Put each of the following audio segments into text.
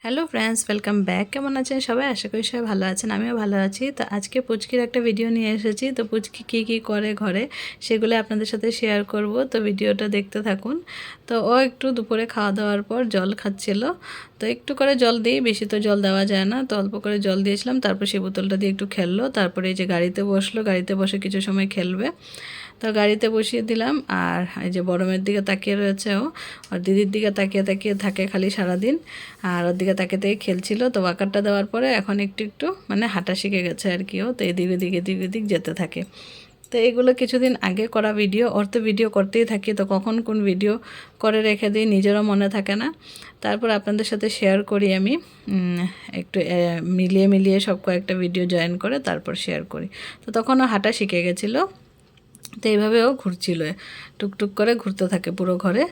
Hello friends, welcome back. কেমন আছেন সবাই? আশা করি সবাই ভালো আছেন, আমিও ভালো আছি। তো আজকে পুচকির একটা ভিডিও নিয়ে এসেছি। তো পুচকি কী করে ঘরে সেগুলো আপনাদের সাথে শেয়ার করব। তো ভিডিওটা দেখতে থাকুন। তো ও একটু দুপুরে খাওয়া দাওয়ার পর জল খাচ্ছিল। তো একটু করে জল দিই, বেশি তো জল দেওয়া যায় না, তো অল্প করে জল দিয়েছিলাম। তারপর সেই বোতলটা দিয়ে একটু খেললো। তারপরে এই যে গাড়িতে বসলো, গাড়িতে বসে কিছু সময় খেলবে। তো গাড়িতে বসিয়ে দিলাম। আর এই যে বড় মেয়ের দিকে তাকিয়ে রয়েছে ও, আর দিদির দিকে তাকিয়ে তাকিয়ে থাকে খালি সারাদিন। আর ওর দিকে তাকিয়ে তাকিয়ে খেলছিল। তো ওয়াকারটা দেওয়ার পরে এখন একটু একটু মানে হাঁটা শিখে গেছে আর কি। ও তো এদিক ওদিক এদিক ওদিক যেতে থাকে। তো এগুলো কিছুদিন আগে করা ভিডিও, ওর তো ভিডিও করতেই থাকি, তো কখন কোন ভিডিও করে রেখে দিই নিজেরও মনে থাকে না। তারপর আপনাদের সাথে শেয়ার করি আমি, একটু মিলিয়ে মিলিয়ে সব কয়েকটা ভিডিও জয়েন করে তারপর শেয়ার করি। তো তখনও হাঁটা শিখে গেছিলো। তো এইভাবেও ঘুরছিল, টুকটুক করে ঘুরতে থাকে পুরো ঘরে,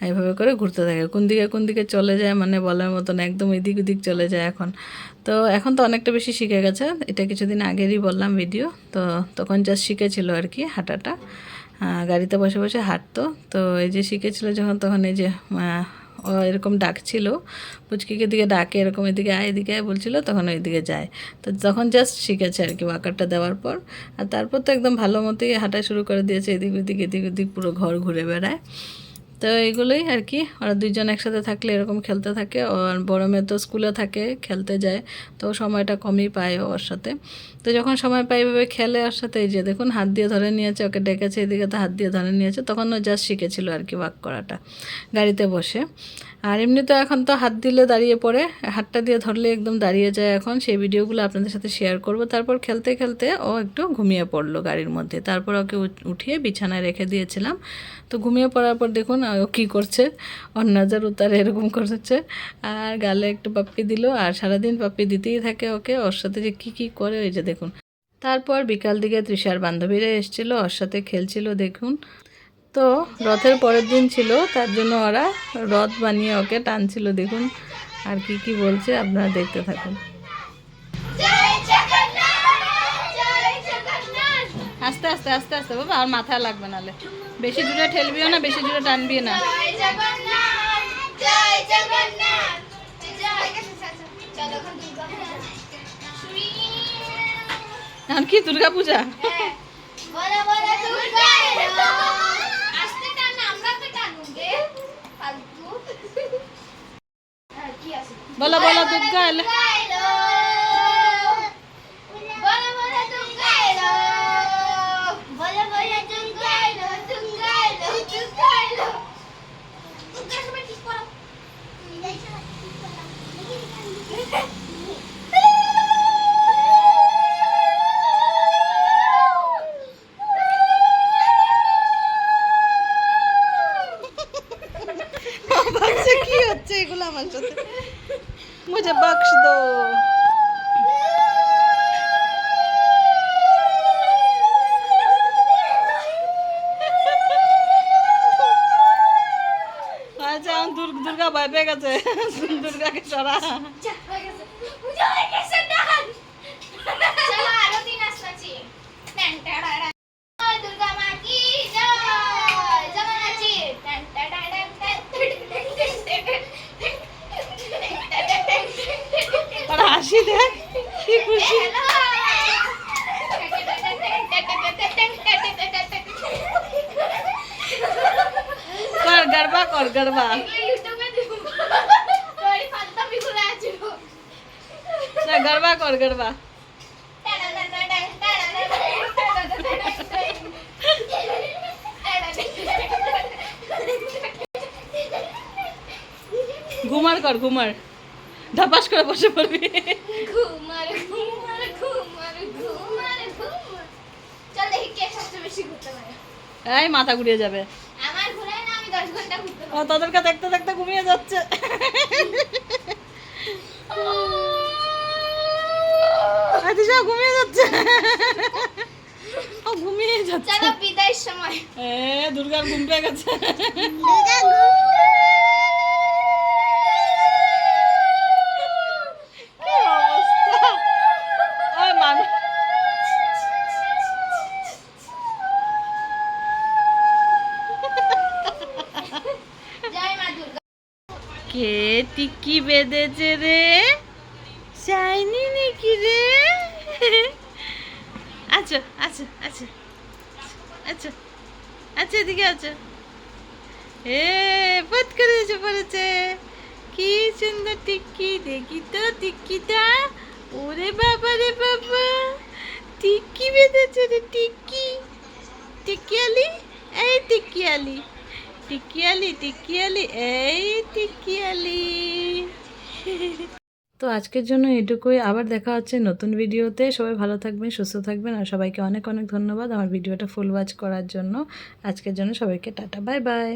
এইভাবে করে ঘুরতে থাকে। কোন দিকে চলে যায় মানে বলার মতন, একদম এদিক ওদিক চলে যায় এখন। তো এখন তো অনেকটা বেশি শিখে গেছে, এটা কিছুদিন আগেরই বললাম ভিডিও। তো তখন জাস্ট শিখেছিল আর কি হাঁটাটা, গাড়িতে বসে বসে হাঁটতো। তো এই যে শিখেছিল যখন, তখন এই যে ও এরকম ডাকছিল, পুচকিকে দিকে ডাকে এরকম, এদিকে আয় এদিকে আয় বলছিল, তখন ওইদিকে যায়। তো তখন জাস্ট শিখেছে আর কি ওয়াকারটা দেওয়ার পর। আর তারপর তো একদম ভালো মতোই হাঁটা শুরু করে দিয়েছে, এদিক ওদিক পুরো ঘর ঘুরে বেড়ায়। তো এইগুলোই আর কি, ওরা দুইজন একসাথে থাকলে এরকম খেলতে থাকে। আর বড় মেয়ে তো স্কুলে থাকে, খেলতে যায়, তো সময়টা কমই পায় ওর সাথে। তো যখন সময় পাই এভাবে খেলে ওর সাথে। এই যে দেখুন হাত দিয়ে ধরে নিয়েছে, ওকে ডেকেছে এদিকে, তো হাত দিয়ে ধরে নিয়েছে, তখন ও জাস্ট শিখেছিল আর কি ওয়াক করাটা গাড়িতে বসে। আর এমনি তো এখন তো হাত দিলে দাঁড়িয়ে পড়ে, হাতটা দিয়ে ধরলে একদম দাঁড়িয়ে যায় এখন। সেই ভিডিওগুলো আপনাদের সাথে শেয়ার করব। তারপর খেলতে খেলতে ও একটু ঘুমিয়ে পড়লো গাড়ির মধ্যে। তারপর ওকে উঠিয়ে বিছানায় রেখে দিয়েছিলাম। তো ঘুমিয়ে পড়ার পর দেখুন ও কী করছে, ওর নজর উতারে এরকম করছে। আর গালে একটু পাপ্পি দিল, আর সারাদিন পাপ্পি দিতেই থাকে ওকে। ওর সাথে যে কী করে ওই যে দেখুন। তারপর বিকাল দিকে তৃষার বান্ধবীরা এসেছিলো, ওর সাথে খেলছিল দেখুন। তো রথের পরের দিন ছিল, তার জন্য ওরা রথ বানিয়ে ওকে টানছিল দেখুন। আর কি বলছে আপনারা দেখতে থাকুন। আস্তে আস্তে আস্তে আস্তে বাবা, আর মাথায় লাগবে, নালে বেশি জোরে ঠেলবিও না, বেশি জোরে টানবিও না। এখন কি দুর্গা পূজা? বলো বলো দুর্গা এলো। কি হচ্ছে এগুলো আমার সাথে? মুঝে বক্স দো। আচ্ছা দুর্গা ভয় পেয়ে গেছে, দুর্গাকে সরা। হাসি দেখ, কি খুশি। কর গরবা, কর গরবা, গরবা কর গরবা। ঘুমার কর, ঘুমার, ধাপাস করে বসে পড়বি। ঘুমার ঘুমার ঘুমার ঘুমার ঘুমার। চল দেখি কে সবচেয়ে বেশি ঘুরতে পারে। এই মাথা ঘুরিয়ে যাবে। আমার ঘুরায় না, আমি 10 ঘন্টা ঘুরতে পারি। ও তোদেরকে দেখতে দেখতে ঘুমিয়ে যাচ্ছে। আদিশা ঘুমিয়ে যাচ্ছে, ও ঘুমিয়ে যাচ্ছে। চলো বিদায়ের সময়। দুর্গার ঘুম পেয়ে গেছে। দুর্গা ঘুম। কে টিক কি বেঁধেছে রে? চাইনি নাকি রে? আচ্ছা আচ্ছা আচ্ছা আচ্ছা আচ্ছা, এদিকে আচ্ছা। এ পট করে এসে পড়েছে। কি সুন্দর টিক্কি, দেখি তো টিক্কিটা। ওরে বাবা রে বাবা, টিক্কি বেঁধেছে রে টিক্কি। টিকিয়ালি, এই টিকিয়ালি, টিকিয়ালি টিকিয়ালি, এই টিকিয়ালি। তো আজকের জন্য এটুকুই, আবার দেখা হচ্ছে নতুন ভিডিওতে। সবাই ভালো থাকবেন, সুস্থ থাকবেন, আর সবাইকে অনেক অনেক ধন্যবাদ আমার ভিডিওটা ফুল ওয়াচ করার জন্য। আজকের জন্য সবাইকে টাটা, বাই বাই।